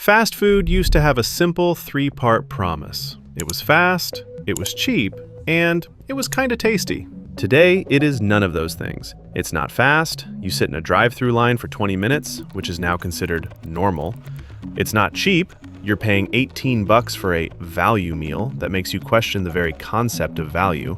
Fast food used to have a simple three-part promise. It was fast, it was cheap, and it was kinda tasty. Today, it is none of those things. It's not fast, you sit in a drive-thru line for 20 minutes, which is now considered normal. It's not cheap, you're paying $18 for a value meal that makes you question the very concept of value.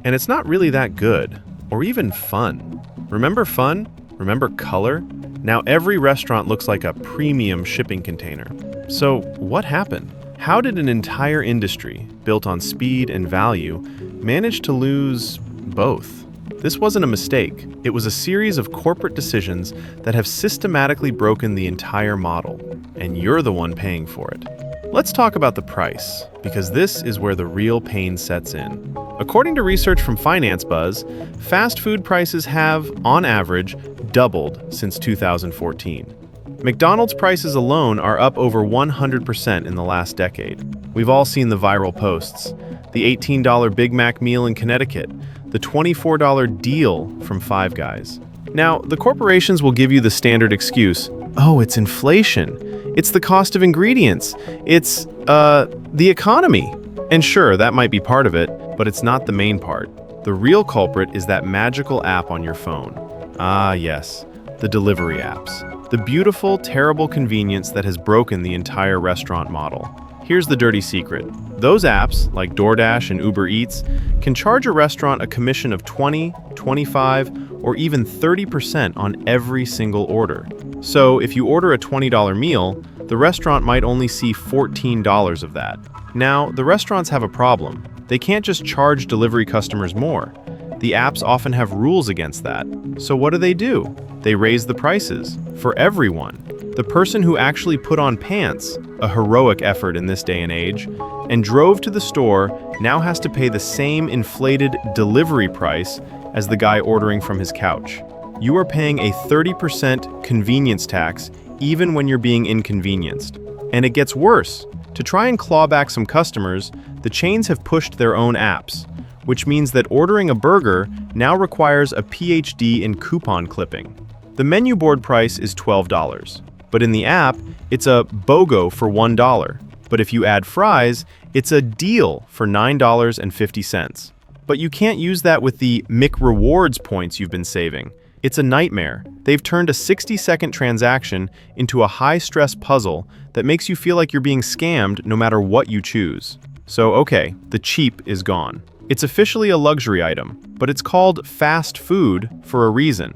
And it's not really that good, or even fun. Remember fun? Remember color? Now every restaurant looks like a premium shipping container. So what happened? How did an entire industry, built on speed and value, manage to lose both? This wasn't a mistake. It was a series of corporate decisions that have systematically broken the entire model, and you're the one paying for it. Let's talk about the price, because this is where the real pain sets in. According to research from Finance Buzz, fast food prices have, on average, doubled since 2014. McDonald's prices alone are up over 100% in the last decade. We've all seen the viral posts. The $18 Big Mac meal in Connecticut, the $24 deal from Five Guys. Now, the corporations will give you the standard excuse, oh, it's inflation. It's the cost of ingredients. It's, the economy. And sure, that might be part of it, but it's not the main part. The real culprit is that magical app on your phone. Ah, yes, the delivery apps. The beautiful, terrible convenience that has broken the entire restaurant model. Here's the dirty secret. Those apps, like DoorDash and Uber Eats, can charge a restaurant a commission of 20, 25, or even 30% on every single order. So if you order a $20 meal, the restaurant might only see $14 of that. Now, the restaurants have a problem. They can't just charge delivery customers more. The apps often have rules against that. So what do? They raise the prices for everyone. The person who actually put on pants, a heroic effort in this day and age, and drove to the store now has to pay the same inflated delivery price as the guy ordering from his couch. You are paying a 30% convenience tax even when you're being inconvenienced. And it gets worse. To try and claw back some customers, the chains have pushed their own apps, which means that ordering a burger now requires a PhD in coupon clipping. The menu board price is $12, but in the app, it's a BOGO for $1. But if you add fries, it's a deal for $9.50. But you can't use that with the McRewards points you've been saving. It's a nightmare. They've turned a 60-second transaction into a high-stress puzzle that makes you feel like you're being scammed no matter what you choose. So, okay, the cheap is gone. It's officially a luxury item, but it's called fast food for a reason.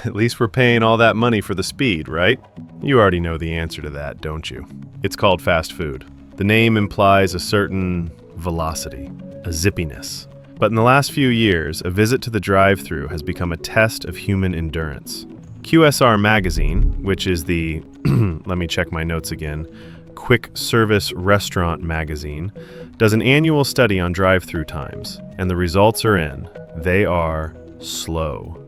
At least we're paying all that money for the speed, right? You already know the answer to that, don't you? It's called fast food. The name implies a certain velocity, a zippiness. But in the last few years, a visit to the drive-thru has become a test of human endurance. QSR Magazine, which is the, let me check my notes again, Quick Service Restaurant Magazine, does an annual study on drive-thru times, and the results are in. They are slow.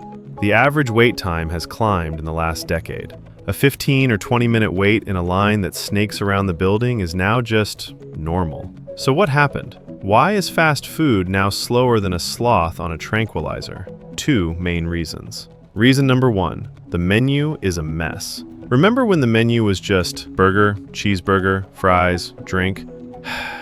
The average wait time has climbed in the last decade. A 15 or 20-minute wait in a line that snakes around the building is now just normal. So what happened? Why is fast food now slower than a sloth on a tranquilizer? Two main reasons. Reason number one, the menu is a mess. Remember when the menu was just burger, cheeseburger, fries, drink?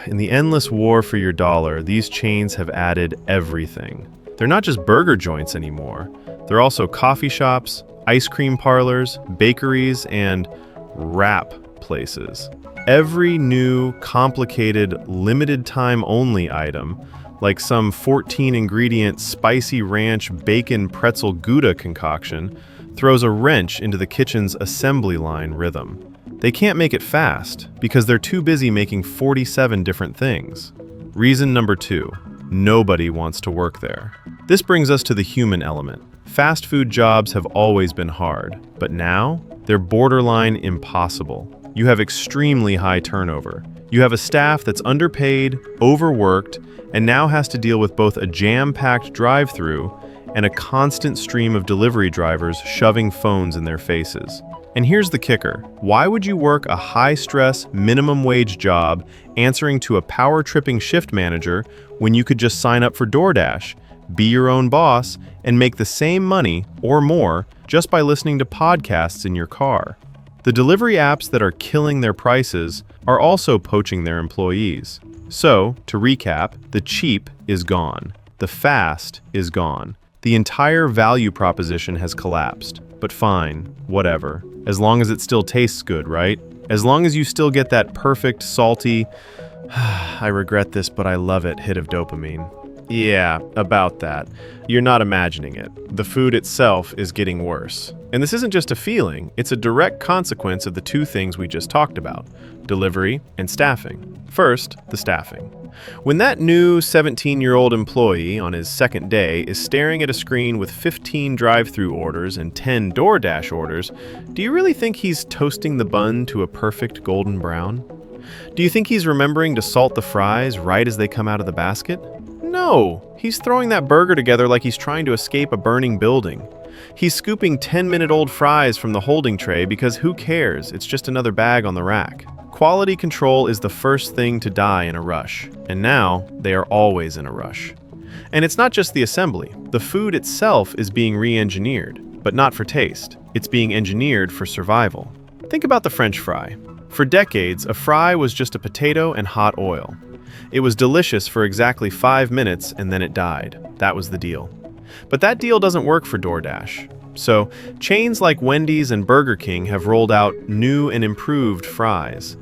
In the endless war for your dollar, these chains have added everything. They're not just burger joints anymore. They're also coffee shops, ice cream parlors, bakeries, and wrap places. Every new, complicated, limited-time-only item, like some 14-ingredient spicy ranch bacon pretzel Gouda concoction, throws a wrench into the kitchen's assembly line rhythm. They can't make it fast because they're too busy making 47 different things. Reason number two, nobody wants to work there. This brings us to the human element. Fast food jobs have always been hard, but now they're borderline impossible. You have extremely high turnover. You have a staff that's underpaid, overworked, and now has to deal with both a jam-packed drive-thru and a constant stream of delivery drivers shoving phones in their faces. And here's the kicker. Why would you work a high-stress, minimum-wage job answering to a power-tripping shift manager when you could just sign up for DoorDash, be your own boss, and make the same money, or more, just by listening to podcasts in your car? The delivery apps that are killing their prices are also poaching their employees. So, to recap, the cheap is gone. The fast is gone. The entire value proposition has collapsed. But fine, whatever. As long as it still tastes good, right? As long as you still get that perfect, salty, I regret this, but I love it hit of dopamine. Yeah, about that. You're not imagining it. The food itself is getting worse. And this isn't just a feeling, it's a direct consequence of the two things we just talked about, delivery and staffing. First, the staffing. When that new 17-year-old employee on his second day is staring at a screen with 15 drive-thru orders and 10 DoorDash orders, do you really think he's toasting the bun to a perfect golden brown? Do you think he's remembering to salt the fries right as they come out of the basket? No, he's throwing that burger together like he's trying to escape a burning building. He's scooping 10-minute-old fries from the holding tray because who cares, it's just another bag on the rack. Quality control is the first thing to die in a rush, and now they are always in a rush. And it's not just the assembly. The food itself is being re-engineered, but not for taste. It's being engineered for survival. Think about the French fry. For decades, a fry was just a potato and hot oil. It was delicious for exactly 5 minutes and then it died. That was the deal. But that deal doesn't work for DoorDash. So, chains like Wendy's and Burger King have rolled out new and improved fries.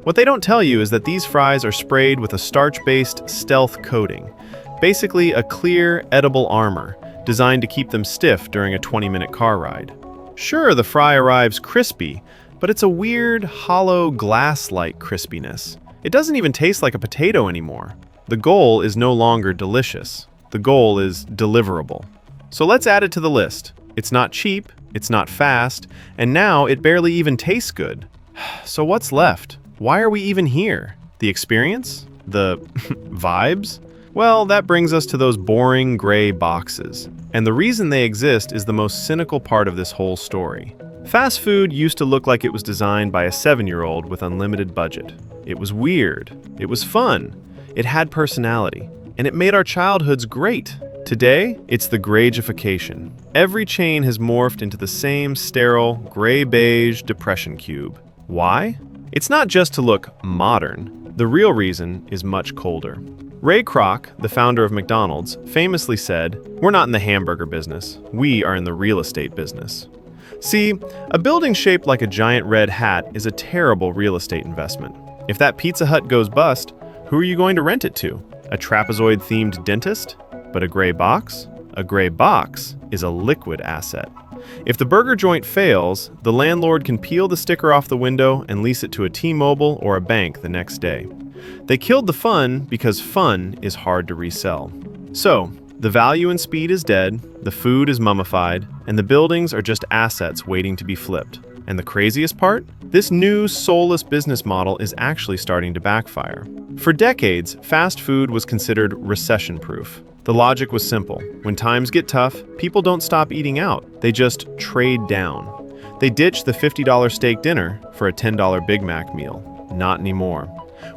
What they don't tell you is that these fries are sprayed with a starch-based stealth coating, basically a clear, edible armor designed to keep them stiff during a 20-minute car ride. Sure, the fry arrives crispy, but it's a weird, hollow, glass-like crispiness. It doesn't even taste like a potato anymore. The goal is no longer delicious. The goal is deliverable. So let's add it to the list. It's not cheap, it's not fast, and now it barely even tastes good. So what's left? Why are we even here? The experience? The vibes? Well, that brings us to those boring gray boxes. And the reason they exist is the most cynical part of this whole story. Fast food used to look like it was designed by a 7-year-old with unlimited budget. It was weird. It was fun. It had personality. And it made our childhoods great. Today, it's the grageification. Every chain has morphed into the same sterile, gray-beige depression cube. Why? It's not just to look modern. The real reason is much colder. Ray Kroc, the founder of McDonald's, famously said, "We're not in the hamburger business. We are in the real estate business." See, a building shaped like a giant red hat is a terrible real estate investment. If that Pizza Hut goes bust, who are you going to rent it to? A trapezoid-themed dentist? But a gray box? A gray box is a liquid asset. If the burger joint fails, the landlord can peel the sticker off the window and lease it to a T-Mobile or a bank the next day. They killed the fun because fun is hard to resell. So, the value and speed is dead, the food is mummified, and the buildings are just assets waiting to be flipped. And the craziest part? This new soulless business model is actually starting to backfire. For decades, fast food was considered recession-proof. The logic was simple. When times get tough, people don't stop eating out. They just trade down. They ditch the $50 steak dinner for a $10 Big Mac meal. Not anymore.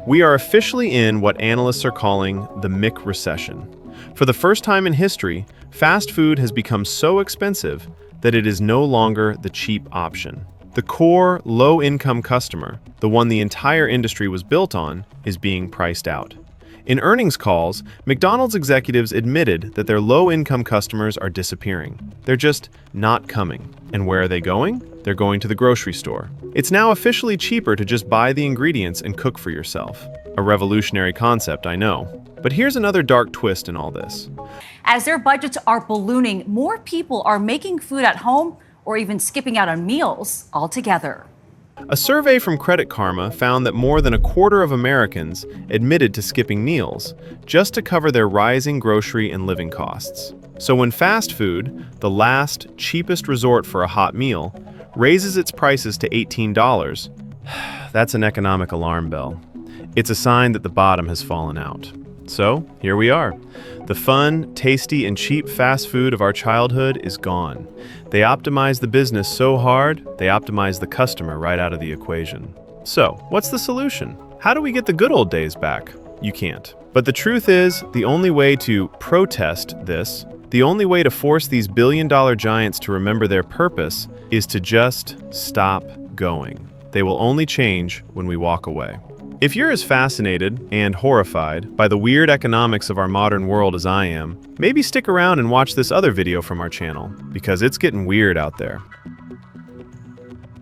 We are officially in what analysts are calling the mick-recession. For the first time in history, fast food has become so expensive that it is no longer the cheap option. The core, low-income customer, the one the entire industry was built on, is being priced out. In earnings calls, McDonald's executives admitted that their low-income customers are disappearing. They're just not coming. And where are they going? They're going to the grocery store. It's now officially cheaper to just buy the ingredients and cook for yourself. A revolutionary concept, I know. But here's another dark twist in all this. As their budgets are ballooning, more people are making food at home or even skipping out on meals altogether. A survey from Credit Karma found that more than a quarter of Americans admitted to skipping meals just to cover their rising grocery and living costs. So when fast food, the last, cheapest resort for a hot meal, raises its prices to $18, that's an economic alarm bell. It's a sign that the bottom has fallen out. So, here we are. The fun, tasty, and cheap fast food of our childhood is gone. They optimize the business so hard, they optimize the customer right out of the equation. So, what's the solution? How do we get the good old days back? You can't. But the truth is, the only way to protest this, the only way to force these billion-dollar giants to remember their purpose, is to just stop going. They will only change when we walk away. If you're as fascinated and horrified by the weird economics of our modern world as I am, maybe stick around and watch this other video from our channel, because it's getting weird out there.